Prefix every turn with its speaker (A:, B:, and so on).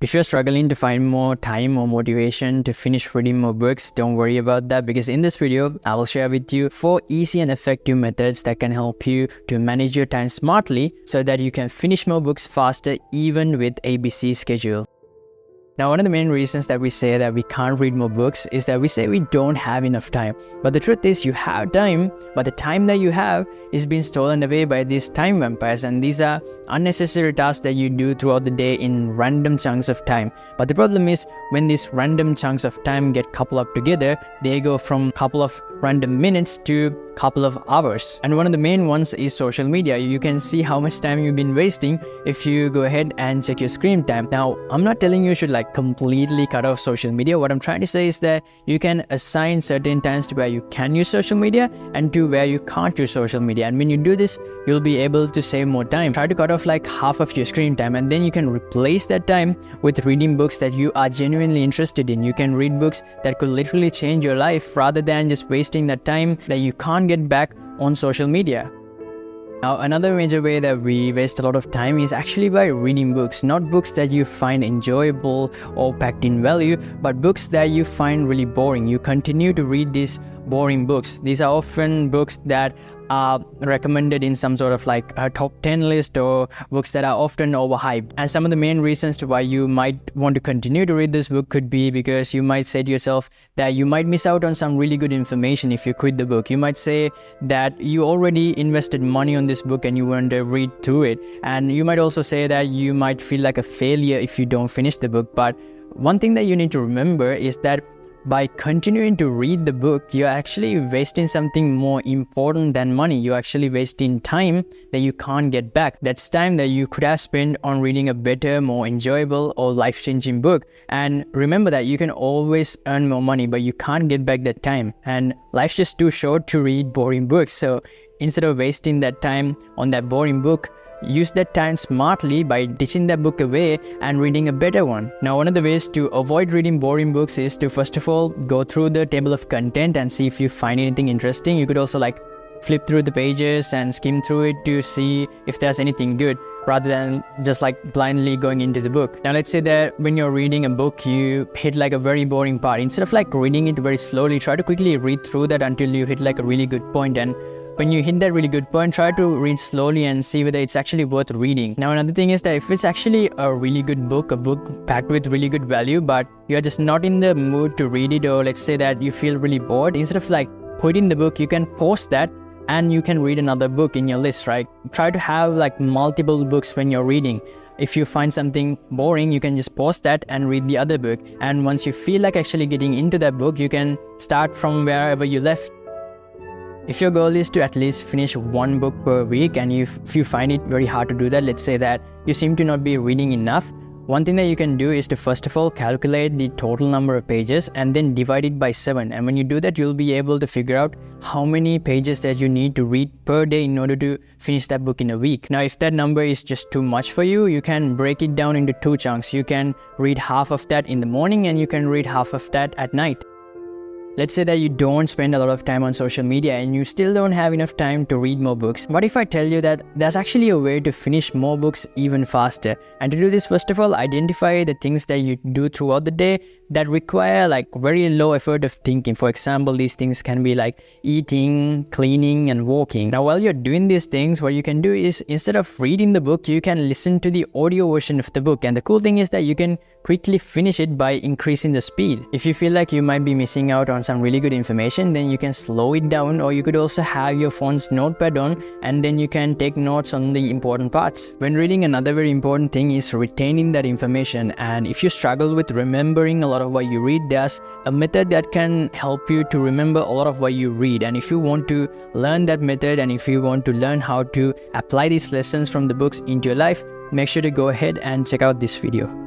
A: If you're struggling to find more time or motivation to finish reading more books, don't worry about that, because in this video, I will share with you 4 easy and effective methods that can help you to manage your time smartly so that you can finish more books faster even with a busy schedule. Now, one of the main reasons that we say that we can't read more books is that we say we don't have enough time. But the truth is, you have time, but the time that you have is being stolen away by these time vampires, and these are unnecessary tasks that you do throughout the day in random chunks of time. But the problem is, when these random chunks of time get coupled up together, they go from couple of random minutes to couple of hours. And one of the main ones is social media. You can see how much time you've been wasting if you go ahead and check your screen time. Now, I'm not telling you should completely cut off social media. What I'm trying to say is that you can assign certain times to where you can use social media and to where you can't use social media. And when you do this, you'll be able to save more time. Try to cut off half of your screen time, and then you can replace that time with reading books that you are genuinely interested in. You can read books that could literally change your life rather than just wasting that time that you can't get back on social media. Now, another major way that we waste a lot of time is actually by reading books. Not books that you find enjoyable or packed in value, but books that you find really boring. You continue to read these boring books. These are often books that are recommended in some sort of a top 10 list, or books that are often overhyped. And some of the main reasons to why you might want to continue to read this book could be because you might say to yourself that you might miss out on some really good information if you quit the book. You might say that you already invested money on this book and you want to read through it. And you might also say that you might feel like a failure if you don't finish the book. But one thing that you need to remember is that by continuing to read the book, you're actually wasting something more important than money. You're actually wasting time that you can't get back. That's time that you could have spent on reading a better, more enjoyable or life-changing book. And remember that you can always earn more money, but you can't get back that time. And life's just too short to read boring books. So instead of wasting that time on that boring book, use that time smartly by ditching that book away and reading a better one. Now, one of the ways to avoid reading boring books is to first of all go through the table of content and see if you find anything interesting. You could also flip through the pages and skim through it to see if there's anything good, rather than just blindly going into the book. Now, let's say that when you're reading a book, you hit a very boring part. Instead of reading it very slowly, try to quickly read through that until you hit a really good point. And when you hit that really good point, try to read slowly and see whether it's actually worth reading. Now, another thing is that if it's actually a really good book, a book packed with really good value, but you're just not in the mood to read it, or let's say that you feel really bored, instead of quitting the book, you can pause that and you can read another book in your list, right? Try to have multiple books when you're reading. If you find something boring, you can just pause that and read the other book. And once you feel like actually getting into that book, you can start from wherever you left. If your goal is to at least finish one book per week, and if you find it very hard to do that, let's say that you seem to not be reading enough, one thing that you can do is to first of all calculate the total number of pages and then divide it by 7. And when you do that, you'll be able to figure out how many pages that you need to read per day in order to finish that book in a week. Now, if that number is just too much for you, you can break it down into 2 chunks. You can read half of that in the morning and you can read half of that at night. Let's say that you don't spend a lot of time on social media and you still don't have enough time to read more books. What if I tell you that there's actually a way to finish more books even faster? And to do this, first of all, identify the things that you do throughout the day that require very low effort of thinking. For example, these things can be eating, cleaning, and walking. Now, while you're doing these things, what you can do is, instead of reading the book, you can listen to the audio version of the book. And the cool thing is that you can quickly finish it by increasing the speed. If you feel like you might be missing out on some really good information, then you can slow it down, or you could also have your phone's notepad on and then you can take notes on the important parts. When reading, another very important thing is retaining that information. And if you struggle with remembering a lot of what you read, there's a method that can help you to remember a lot of what you read. And if you want to learn that method, and if you want to learn how to apply these lessons from the books into your life, make sure to go ahead and check out this video.